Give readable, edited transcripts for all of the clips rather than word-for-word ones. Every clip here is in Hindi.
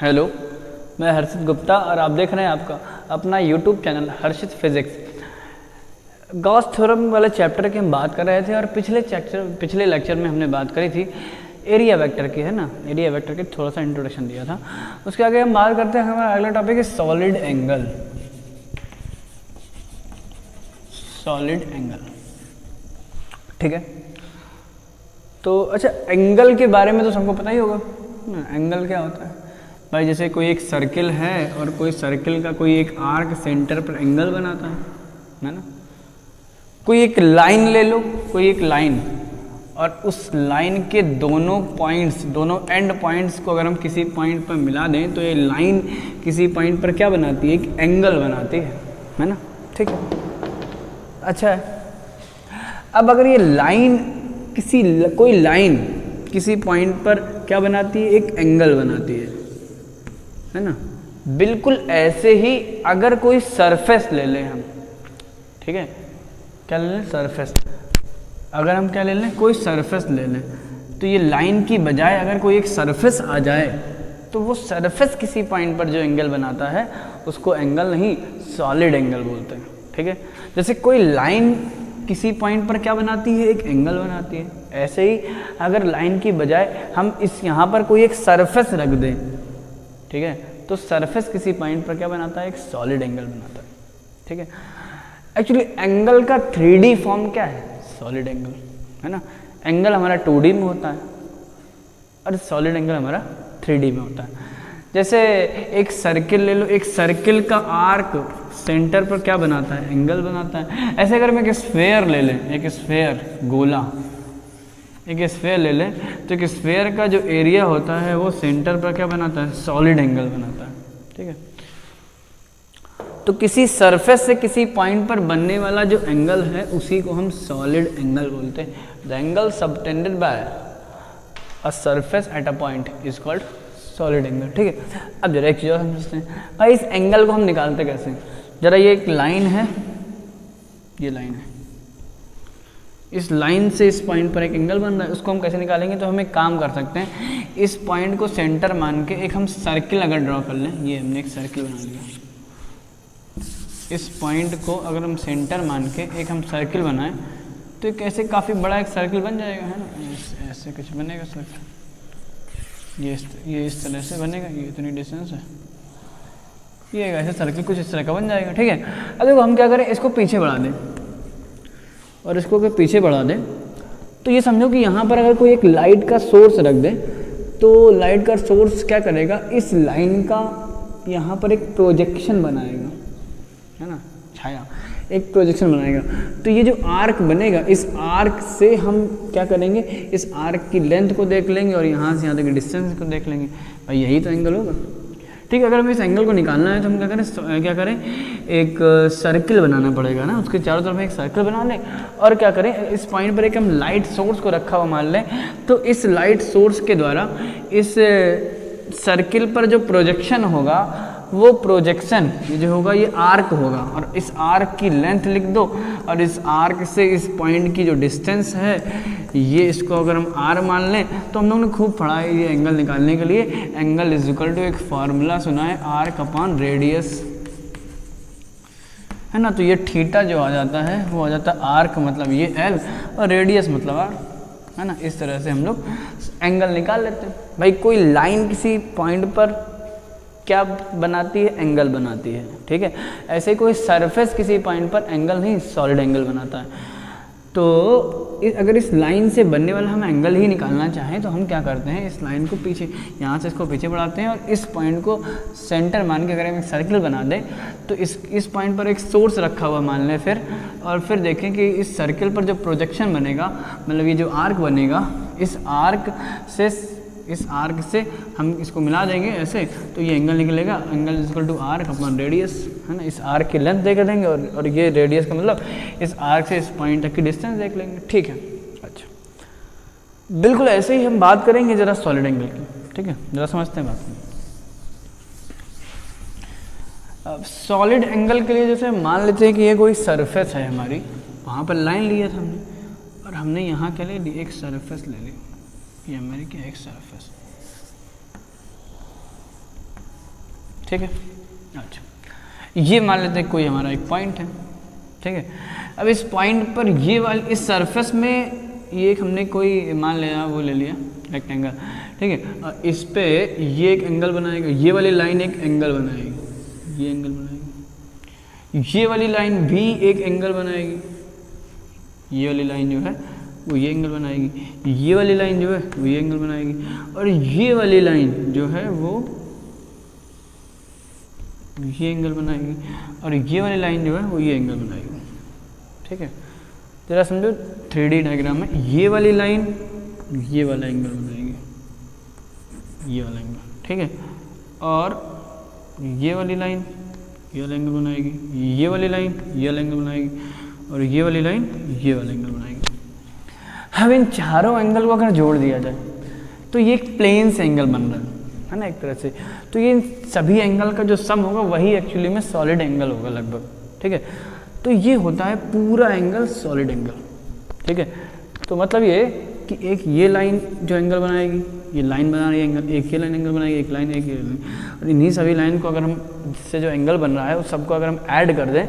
हेलो, मैं हर्षित गुप्ता और आप देख रहे हैं आपका अपना यूट्यूब चैनल हर्षित फिजिक्स। गॉस थ्योरम वाले चैप्टर की हम बात कर रहे थे और पिछले लेक्चर में हमने बात करी थी एरिया वेक्टर की, है ना। एरिया वेक्टर की थोड़ा सा इंट्रोडक्शन दिया था। उसके आगे हम बात करते हैं, हमारा अगला टॉपिक है सॉलिड एंगल। सॉलिड एंगल, ठीक है। तो अच्छा, एंगल के बारे में तो सबको पता ही होगा ना, एंगल क्या होता है भाई। जैसे कोई एक सर्किल है और कोई सर्किल का कोई एक आर्क सेंटर पर एंगल बनाता है ना। कोई एक लाइन ले लो, कोई एक लाइन, और उस लाइन के दोनों पॉइंट्स, दोनों एंड पॉइंट्स को अगर हम किसी पॉइंट पर मिला दें तो ये लाइन किसी पॉइंट पर क्या बनाती है, एक एंगल बनाती है ना। ठीक है, अच्छा है। अब अगर ये लाइन कोई लाइन किसी पॉइंट पर क्या बनाती है, एक एंगल बनाती है ना। बिल्कुल ऐसे ही अगर कोई सरफेस ले लें हम, ठीक है, क्या ले लें, सरफेस। अगर हम क्या ले लें, कोई सरफेस ले लें, तो ये लाइन की बजाय अगर कोई एक सरफेस आ जाए तो वो सरफेस किसी पॉइंट पर जो एंगल बनाता है उसको एंगल नहीं, सॉलिड एंगल बोलते हैं। ठीक है, जैसे कोई लाइन किसी पॉइंट पर क्या बनाती है, एक एंगल बनाती है, ऐसे ही अगर लाइन की बजाय हम यहाँ पर कोई एक सरफेस रख दें, ठीक है, तो सरफेस किसी पॉइंट पर क्या बनाता है, एक सॉलिड एंगल बनाता है। ठीक है, एक्चुअली एंगल का 3D फॉर्म क्या है, सॉलिड एंगल, है ना। एंगल हमारा 2D में होता है और सॉलिड एंगल हमारा 3D में होता है। जैसे एक सर्किल ले लो, एक सर्किल का आर्क सेंटर पर क्या बनाता है, एंगल बनाता है। ऐसे अगर मैं एक स्फेयर ले लें, एक स्फेयर गोला, एक स्फेयर ले लें, तो एक स्फेयर का जो एरिया होता है वो सेंटर पर क्या बनाता है, सॉलिड एंगल बनाता है। ठीक है, तो किसी सरफेस से किसी पॉइंट पर बनने वाला जो एंगल है उसी को हम सॉलिड एंगल बोलते हैं। The angle subtended bye a surface at a point is called solid angle. ठीक है, अब जरा एक चीज़ और समझते हैं भाई, इस एंगल को हम निकालते कैसे। जरा ये एक लाइन है, ये लाइन है, इस लाइन से इस पॉइंट पर एक एंगल बन रहा है, उसको हम कैसे निकालेंगे। तो हम एक काम कर सकते हैं, इस पॉइंट को सेंटर मान के एक हम सर्किल अगर ड्रॉ कर लें, ये हमने एक सर्किल बना लिया। इस पॉइंट को अगर हम सेंटर मान के एक हम सर्किल बनाएं तो एक ऐसे काफ़ी बड़ा एक सर्किल बन जाएगा, है ना। ऐसे कुछ बनेगा सर्किल, ये इस तरह से बनेगा, ये इतनी डिस्टेंस है, ये ऐसे सर्किल कुछ इस तरह का बन जाएगा। ठीक है, अब देखो हम क्या करें, इसको पीछे बढ़ा दें और इसको अगर पीछे बढ़ा दें तो ये समझो कि यहाँ पर अगर कोई एक लाइट का सोर्स रख दें तो लाइट का सोर्स क्या करेगा, इस लाइन का यहाँ पर एक प्रोजेक्शन बनाएगा, है ना, छाया, एक प्रोजेक्शन बनाएगा। तो ये जो आर्क बनेगा, इस आर्क से हम क्या करेंगे, इस आर्क की लेंथ को देख लेंगे और यहाँ से यहाँ तक डिस्टेंस को देख लेंगे। भाई यही तो एंगल होगा। ठीक है, अगर हमें इस एंगल को निकालना है तो हम क्या करें, एक सर्किल बनाना पड़ेगा ना, उसके चारों तरफ एक सर्किल बना लें और क्या करें, इस पॉइंट पर एक हम लाइट सोर्स को रखा हुआ मान लें, तो इस लाइट सोर्स के द्वारा इस सर्किल पर जो प्रोजेक्शन होगा वो प्रोजेक्शन ये जो होगा ये आर्क होगा, और इस आर्क की लेंथ लिख दो और इस आर्क से इस पॉइंट की जो डिस्टेंस है ये, इसको अगर हम आर मान लें तो हम लोगों ने खूब पढ़ा है ये एंगल निकालने के लिए। एंगल इज इक्वल टू, एक फार्मूला सुना है, आर्क अपॉन रेडियस, है ना। तो ये थीटा जो आ जाता है वो आ जाता है आर्क मतलब ये एल और रेडियस मतलब आर, है ना। इस तरह से हम लोग एंगल निकाल लेते हैं। भाई कोई लाइन किसी पॉइंट पर क्या बनाती है, एंगल बनाती है। ठीक है, ऐसे कोई सरफेस किसी पॉइंट पर एंगल नहीं, सॉलिड एंगल बनाता है। तो अगर इस लाइन से बनने वाला हम एंगल ही निकालना चाहें तो हम क्या करते हैं, इस लाइन को पीछे, यहाँ से इसको पीछे बढ़ाते हैं और इस पॉइंट को सेंटर मान के अगर हम एक सर्किल बना दें तो इस पॉइंट पर एक सोर्स रखा हुआ मान लें फिर, और फिर देखें कि इस सर्किल पर जो प्रोजेक्शन बनेगा, मतलब ये जो आर्क बनेगा, इस आर्क से हम इसको मिला देंगे ऐसे, तो ये एंगल निकलेगा। Angle is equal to arc upon radius, है ना। इस आर्क की लेंथ देख देंगे और ये रेडियस का मतलब इस आर्क से इस पॉइंट तक की डिस्टेंस देख लेंगे। ठीक है, अच्छा, बिल्कुल ऐसे ही हम बात करेंगे जरा सॉलिड एंगल की। ठीक है, जरा समझते हैं बात। अब सॉलिड एंगल के लिए जैसे मान लेते हैं कि ये कोई सरफेस है हमारी, वहाँ पर लाइन लिया था हमने और हमने यहाँ क्या ले ली, एक सरफेस ले ली, ये हमारी क्या, एक सरफेस। ठीक है। अच्छा, ये मान लेते हैं कोई हमारा एक पॉइंट है, ठीक है। अब इस पॉइंट पर ये वाली इस सरफेस में ये एक हमने कोई मान लिया, वो ले लिया रेक्टेंगल, ठीक है। और इस पे ये एक एंगल बनाएगा, ये वाली लाइन एक एंगल बनाएगी, ये एंगल बनाएगी, ये वाली लाइन भी एक एंगल बनाएगी, ये वाली लाइन जो है वो ये एंगल बनाएगी, ये वाली लाइन जो है वो ये एंगल बनाएगी, और ये वाली लाइन जो है वो ये एंगल बनाएगी, और ये वाली लाइन जो है वो ये एंगल बनाएगी, ठीक है। जरा समझो 3D डायग्राम में ये वाली लाइन ये वाला एंगल बनाएगी, ये वाला एंगल, ठीक है। और ये वाली लाइन ये वाला एंगल बनाएगी, ये वाली लाइन ये वाला एंगल बनाएगी, और ये वाली लाइन ये वाला एंगल बनाएगी। अब इन चारों एंगल को अगर जोड़ दिया जाए तो ये एक प्लेन से एंगल बन रहा है ना, एक तरह से। तो ये सभी एंगल का जो सम होगा वही एक्चुअली में सॉलिड एंगल होगा लगभग, ठीक है। तो ये होता है पूरा एंगल सॉलिड एंगल, ठीक है। तो मतलब ये कि एक ये लाइन जो एंगल बनाएगी, ये लाइन बना रही है एंगल, एक ये लाइन एंगल बनाएगी, एक लाइन एक ये लाइन, और इन्हीं सभी लाइन को अगर हम जिससे जो एंगल बन रहा है उस सबको अगर हम ऐड कर दें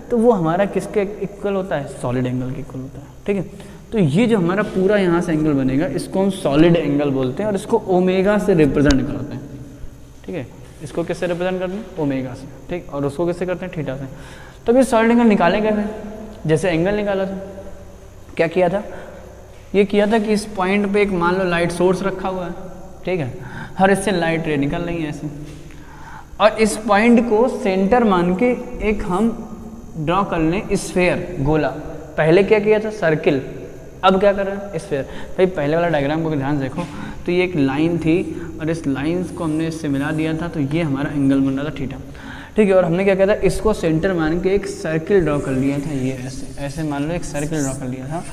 तो वो हमारा किसके इक्वल होता है, सॉलिड एंगल के इक्वल होता है, ठीक है। तो ये जो हमारा पूरा यहाँ से एंगल बनेगा इसको हम सॉलिड एंगल बोलते हैं, और इसको ओमेगा से रिप्रेजेंट करते हैं, ठीक है। इसको किससे रिप्रेजेंट करते हैं, ओमेगा से, ठीक। और उसको किससे करते हैं, थीटा से। तो ये सॉलिड एंगल निकाले कैसे, जैसे एंगल निकाला था, क्या किया था, ये किया था कि इस पॉइंट पे एक मान लो लाइट सोर्स रखा हुआ है, ठीक है, और इससे लाइट रे निकल रही है ऐसे, और इस पॉइंट को सेंटर मान के एक हम ड्रॉ कर लें स्फेयर, गोला। पहले क्या किया था, सर्किल, अब क्या कर रहे हैं, स्फेयर। भाई पहले वाला डायग्राम को ध्यान से देखो तो ये एक लाइन थी और इस लाइंस को हमने इससे मिला दिया था, तो ये हमारा एंगल बन रहा था थीटा, ठीक है। और हमने क्या किया था, इसको सेंटर मान के एक सर्किल ड्रॉ कर लिया था, ये ऐसे ऐसे मान लो एक सर्किल ड्रॉ कर लिया था।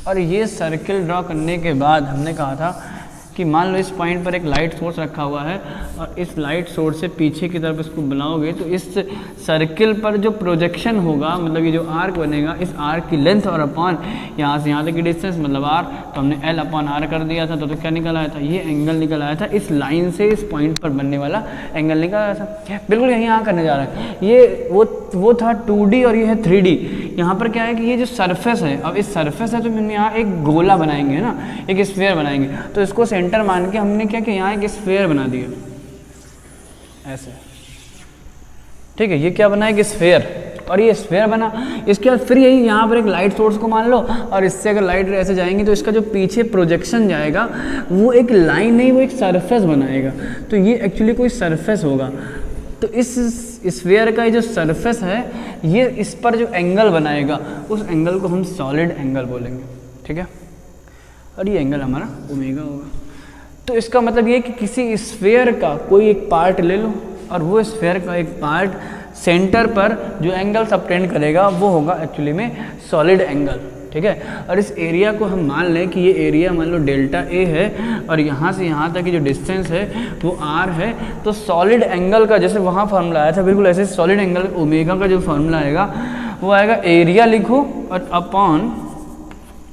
और ये सर्किल ड्रॉ करने के बाद हमने कहा था कि मान लो इस पॉइंट पर एक लाइट सोर्स रखा हुआ है, और इस लाइट सोर्स से पीछे की तरफ इसको बनाओगे तो इस सर्किल पर जो प्रोजेक्शन होगा, मतलब ये जो आर्क बनेगा, इस आर्क की लेंथ और अपॉन यहाँ से यहाँ तक की डिस्टेंस मतलब आर, तो हमने एल अपॉन आर कर दिया था। तो क्या निकल आया था, ये एंगल निकल आया था, इस लाइन से इस पॉइंट पर बनने वाला एंगल निकल आया था। बिल्कुल यही यहाँ करने जा रहा है, ये वो था 2D और ये है 3D। यहाँ पर क्या है कि ये जो सरफेस है, अब इस सरफेस है तो हम यहाँ एक गोला बनाएंगे ना, एक स्फीयर बनाएंगे, तो इसको सेंटर मान के हमने क्या किया, यहाँ एक स्फीयर बना दिया ऐसे, ठीक है। ये क्या बना, एक स्फीयर, और ये स्फीयर बना। इसके बाद फिर यही यहाँ पर एक लाइट सोर्स को मान लो, और इससे अगर लाइट ऐसे जाएंगी तो इसका जो पीछे प्रोजेक्शन जाएगा वो एक लाइन नहीं, वो एक सरफेस बनाएगा। तो ये एक्चुअली कोई सरफेस होगा। तो इस स्फीयर का जो सरफेस है, ये इस पर जो एंगल बनाएगा उस एंगल को हम सॉलिड एंगल बोलेंगे, ठीक है। और ये एंगल हमारा ओमेगा होगा। तो इसका मतलब ये कि किसी स्फीयर का कोई एक पार्ट ले लो, और वो स्फीयर का एक पार्ट सेंटर पर जो एंगल सबटेंड करेगा वो होगा एक्चुअली में सॉलिड एंगल, ठीक है। और इस एरिया को हम मान लें कि ये एरिया मान लो डेल्टा ए है, और यहाँ से यहाँ तक की जो डिस्टेंस है वो आर है। तो सॉलिड एंगल का जैसे वहाँ फार्मूला आया था, बिल्कुल ऐसे सॉलिड एंगल ओमेगा का जो फार्मूला आएगा वो आएगा, एरिया लिखो और अपॉन,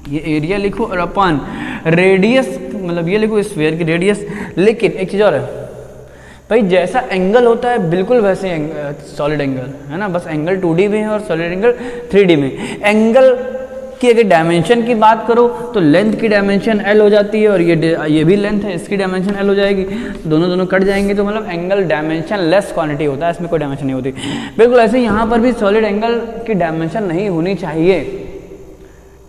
ये एरिया लिखो और अपॉन रेडियस, मतलब ये लिखो स्फीयर की रेडियस। लेकिन एक चीज़ और है भाई, जैसा एंगल होता है बिल्कुल वैसे सॉलिड एंगल है ना, बस एंगल 2D में है और सॉलिड एंगल 3D में। एंगल की अगर डायमेंशन की बात करो तो लेंथ की डायमेंशन L हो जाती है, और ये भी लेंथ है, इसकी डायमेंशन L हो जाएगी, दोनों कट जाएंगे, तो मतलब एंगल डायमेंशन लेस क्वांटिटी होता है, इसमें कोई डायमेंशन नहीं होती। बिल्कुल ऐसे यहाँ पर भी सॉलिड एंगल की डायमेंशन नहीं होनी चाहिए,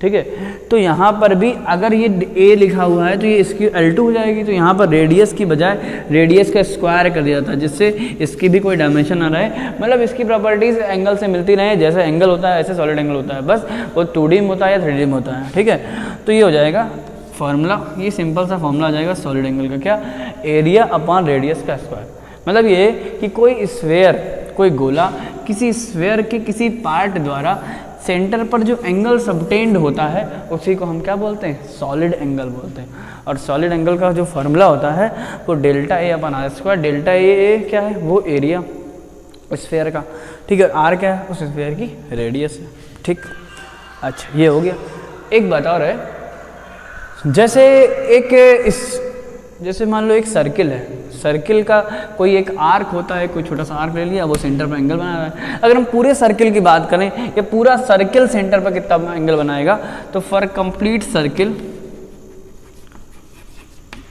ठीक है। तो यहाँ पर भी अगर ये a लिखा हुआ है तो ये इसकी L2 हो जाएगी, तो यहाँ पर रेडियस की बजाय रेडियस का स्क्वायर कर दिया था, जिससे इसकी भी कोई डायमेंशन ना रहे, मतलब इसकी प्रॉपर्टीज एंगल से मिलती रहे, जैसे एंगल होता है ऐसे सॉलिड एंगल होता है, बस वो 2D में होता है या 3D में होता है, ठीक है। तो ये हो जाएगा फॉर्मूला, ये सिंपल सा फॉर्मूला आ जाएगा सॉलिड एंगल का, क्या, एरिया अपॉन रेडियस का स्क्वायर। मतलब ये कि कोई स्फीयर, कोई गोला किसी स्फीयर के किसी पार्ट द्वारा सेंटर पर जो एंगल सबटेंड होता है उसी को हम क्या बोलते हैं, सॉलिड एंगल बोलते हैं। और सॉलिड एंगल का जो फार्मूला होता है वो delta A upon R square. Delta A क्या है, वो एरिया स्फीयर का, ठीक है। आर क्या है, उस स्फीयर की रेडियस है, ठीक। अच्छा ये हो गया। एक बात और है, जैसे एक इस जैसे मान लो एक सर्किल है, सर्किल का कोई एक आर्क होता है, कोई छोटा सा आर्क ले लिया, वो सेंटर पर एंगल बना रहा है। अगर हम पूरे सर्किल की बात करें, या पूरा सर्किल सेंटर पर कितना एंगल बनाएगा, तो फॉर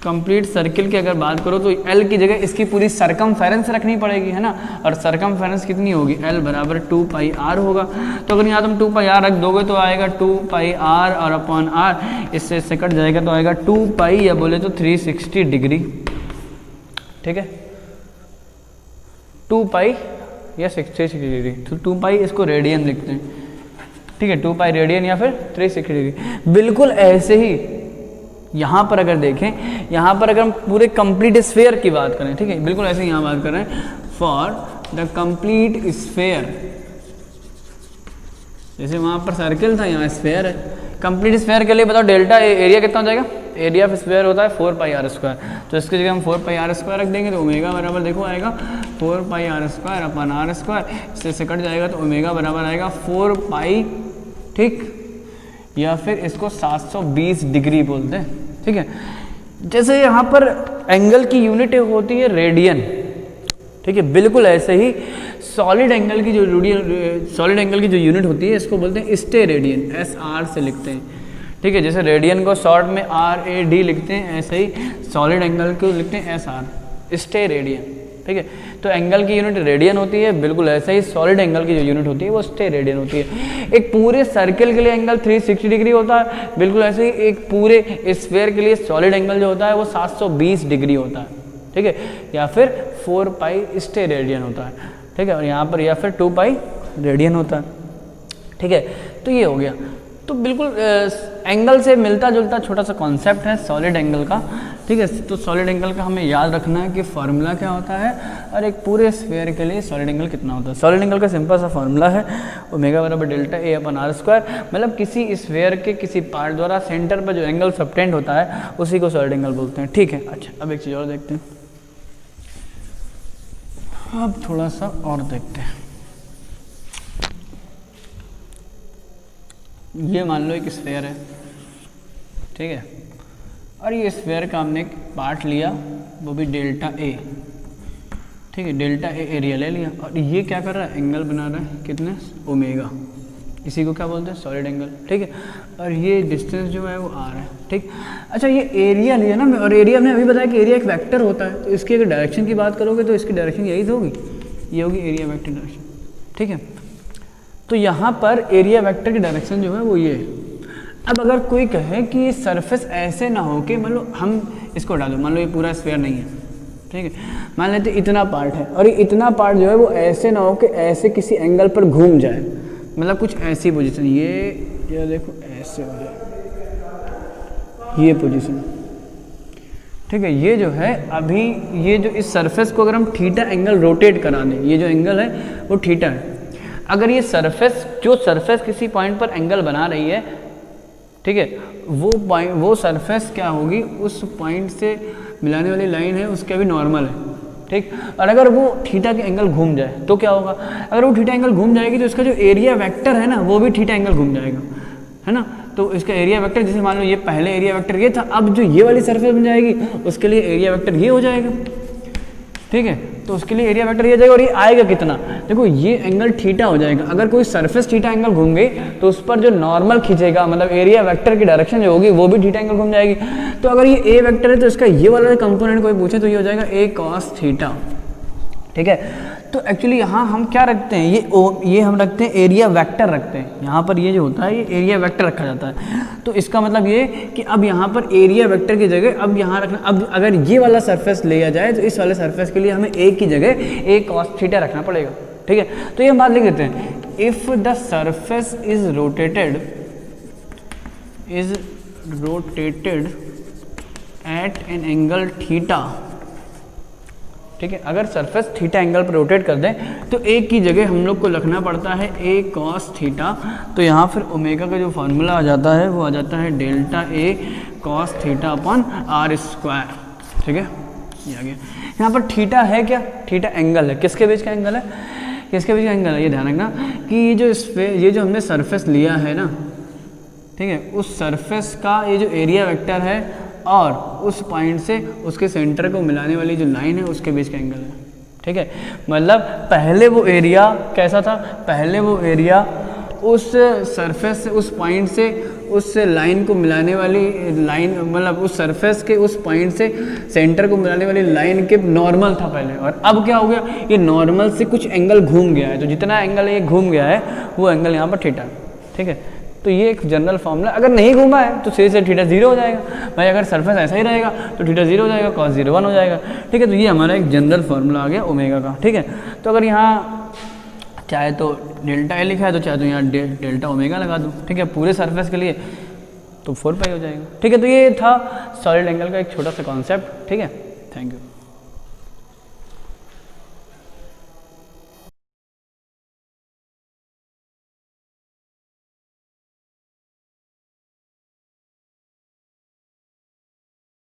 कंप्लीट सर्किल की अगर बात करो तो L की जगह इसकी पूरी सरकमफेरेंस रखनी पड़ेगी, है ना। और सरकमफेरेंस कितनी होगी, L बराबर 2 पाई r होगा। तो अगर यहाँ तुम 2 पाई r रख दोगे तो आएगा 2 पाई r और अपॉन r, इससे कट जाएगा तो आएगा 2 पाई या बोले तो 360 डिग्री। ठीक है, 2 पाई या 360 डिग्री, तो 2 पाई इसको रेडियन लिखते हैं। ठीक है, 2 पाई रेडियन या फिर 360 डिग्री। बिल्कुल ऐसे ही यहाँ पर अगर देखें, यहाँ पर अगर हम पूरे कंप्लीट स्फेयर की बात करें, ठीक है, बिल्कुल ऐसे यहाँ बात कर रहे हैं, फॉर द कंप्लीट स्फेयर, जैसे वहाँ पर सर्किल था, यहाँ स्फेयर है। कंप्लीट स्फेयर के लिए बताओ डेल्टा एरिया कितना हो जाएगा, एरिया ऑफ स्फेयर होता है 4 पाई r स्क्वायर, तो इसकी जगह हम 4 पाई r स्क्वायर रख देंगे, तो ओमेगा बराबर देखो आएगा 4 पाई r square upon r square, इससे कट जाएगा तो ओमेगा बराबर आएगा 4 पाई, ठीक, या फिर इसको 720 डिग्री बोलते हैं। ठीक है, जैसे यहाँ पर एंगल की यूनिट होती है रेडियन, ठीक है, बिल्कुल ऐसे ही सॉलिड एंगल की जो यूनिट होती है इसको बोलते हैं स्टे रेडियन, SR से लिखते हैं। ठीक है, जैसे रेडियन को शॉर्ट में RAD लिखते हैं, ऐसे ही सॉलिड एंगल को लिखते हैं SR, स्टे रेडियन। ठीक है, तो एंगल की यूनिट रेडियन होती है, बिल्कुल ऐसे ही सॉलिड एंगल की जो यूनिट होती है वो स्टे रेडियन होती है। एक पूरे सर्किल के लिए एंगल 360 डिग्री होता है, बिल्कुल ऐसे ही एक पूरे स्फीयर के लिए सॉलिड एंगल जो होता है वो 720 डिग्री होता है। ठीक है, या फिर 4 पाई स्टे रेडियन होता है। ठीक है, और यहाँ पर या फिर 2 पाई रेडियन होता है। ठीक है, तो ये हो गया। तो बिल्कुल एंगल से मिलता जुलता छोटा सा कॉन्सेप्ट है सॉलिड एंगल का। ठीक है, तो सॉलिड एंगल का हमें याद रखना है कि फार्मूला क्या होता है और एक पूरे स्फीयर के लिए सॉलिड एंगल कितना होता है। सॉलिड एंगल का सिंपल सा फार्मूला है ओमेगा बराबर delta A upon r square, मतलब किसी स्फीयर के किसी पार्ट द्वारा सेंटर पर जो एंगल सबटेंड होता है उसी को सॉलिड एंगल बोलते हैं। ठीक है, अच्छा अब एक चीज़ और देखते हैं, अब थोड़ा सा और देखते हैं। ये मान लो एक स्फीयर है, ठीक है, और ये स्फीयर का हमने एक पार्ट लिया, वो भी डेल्टा A, ठीक है, डेल्टा A एरिया ले लिया, और ये क्या कर रहा है, एंगल बना रहा है, कितने, ओमेगा, इसी को क्या बोलते हैं, सॉलिड एंगल। ठीक है, और ये डिस्टेंस जो है वो r है। ठीक, अच्छा ये एरिया लिया ना, और एरिया में अभी बताया कि एरिया एक वेक्टर होता है, तो इसकी अगर डायरेक्शन की बात करोगे तो इसकी डायरेक्शन यही तो होगी, ये होगी एरिया वेक्टर डायरेक्शन। ठीक है, तो यहाँ पर एरिया वेक्टर की डायरेक्शन जो है वो ये है। अब अगर कोई कहे कि ये सरफेस ऐसे ना हो कि मान लो हम इसको डालो, मान लो ये पूरा स्फीयर नहीं है, ठीक है, मान लेते इतना पार्ट है, और ये इतना पार्ट जो है वो ऐसे ना हो कि ऐसे किसी एंगल पर घूम जाए, मतलब कुछ ऐसी पोजीशन, ये देखो ऐसे हो जाए, ये पोजीशन। ठीक है, ये जो है अभी ये जो इस सरफेस को अगर हम थीटा एंगल रोटेट करा दें, ये जो एंगल है वो थीटा है। अगर ये सरफेस किसी पॉइंट पर एंगल बना रही है, ठीक है, वो सरफेस क्या होगी, उस पॉइंट से मिलाने वाली लाइन है उसके भी नॉर्मल है। ठीक, और अगर वो थीटा के एंगल घूम जाए तो क्या होगा, अगर वो थीटा एंगल घूम जाएगी तो इसका जो एरिया वेक्टर है ना वो भी थीटा एंगल घूम जाएगा, है ना। तो इसका एरिया वेक्टर, जैसे मान लो ये पहले एरिया वेक्टर ये था, अब जो ये वाली सरफेस बन जाएगी उसके लिए एरिया वेक्टर ये हो जाएगा। ठीक है, तो उसके लिए एरिया वेक्टर ये जाएगा, और ये आएगा कितना, देखो ये एंगल थीटा हो जाएगा। अगर कोई सरफेस थीटा एंगल घूम गई तो उस पर जो नॉर्मल खींचेगा, मतलब एरिया वेक्टर की डायरेक्शन जो होगी वो भी थीटा एंगल घूम जाएगी। तो अगर ये ए वेक्टर है तो इसका ये वाला कंपोनेंट कोई पूछे तो ये हो जाएगा a cos थीटा। ठीक है, तो एक्चुअली यहाँ हम क्या रखते हैं, ये हम रखते हैं एरिया वेक्टर रखते हैं, यहाँ पर ये जो होता है ये एरिया वेक्टर रखा जाता है। तो इसका मतलब ये कि अब यहाँ पर एरिया वेक्टर की जगह अब यहाँ रखना, अब अगर ये वाला सरफेस लिया जाए तो इस वाले सरफेस के लिए हमें a की जगह a cos थीटा रखना पड़ेगा। ठीक है, तो ये हम बात लिख देते हैं, if the surface is rotated eight an angle theta. ठीक है, अगर सरफेस थीटा एंगल पर रोटेट कर दें तो a की जगह हम लोग को रखना पड़ता है a cos थीटा। तो यहाँ फिर ओमेगा का जो फार्मूला आ जाता है वो आ जाता है delta A cos theta upon r square. ठीक है, ये आ गया। यहाँ पर थीटा है क्या, थीटा एंगल है, किसके बीच का एंगल है, किसके बीच का एंगल है, ये ध्यान रखना कि ये जो हमने सरफेस लिया है ना, ठीक है, उस सरफेस का ये जो एरिया वेक्टर है और उस पॉइंट से उसके सेंटर को मिलाने वाली जो लाइन है उसके बीच का एंगल है। ठीक है, मतलब पहले वो एरिया कैसा था, पहले वो एरिया उस सरफेस से, उस पॉइंट से उस लाइन को मिलाने वाली लाइन, मतलब उस सरफेस के उस पॉइंट से सेंटर को मिलाने वाली लाइन के नॉर्मल था पहले, और अब क्या हो गया, ये नॉर्मल से कुछ एंगल घूम गया है, तो जितना एंगल ये घूम गया है वो एंगल यहाँ पर थीटा। ठीक है, तो ये एक जनरल फॉर्मूला, अगर नहीं घूमा है तो से थीटा 0 हो जाएगा भाई, अगर सरफेस ऐसा ही रहेगा तो थीटा 0 हो जाएगा, cos 0 1 हो जाएगा। ठीक है, तो ये हमारा एक जनरल फार्मूला आ गया ओमेगा का। ठीक है, तो अगर यहाँ चाहे तो डेल्टा ए लिखा है तो चाहे तो यहाँ डेल्टा ओमेगा लगा दूँ। ठीक है, पूरे सरफेस के लिए तो 4 पाई हो जाएगा। ठीक है, तो ये था सॉलिड एंगल का एक छोटा सा कॉन्सेप्ट। ठीक है, थैंक यू।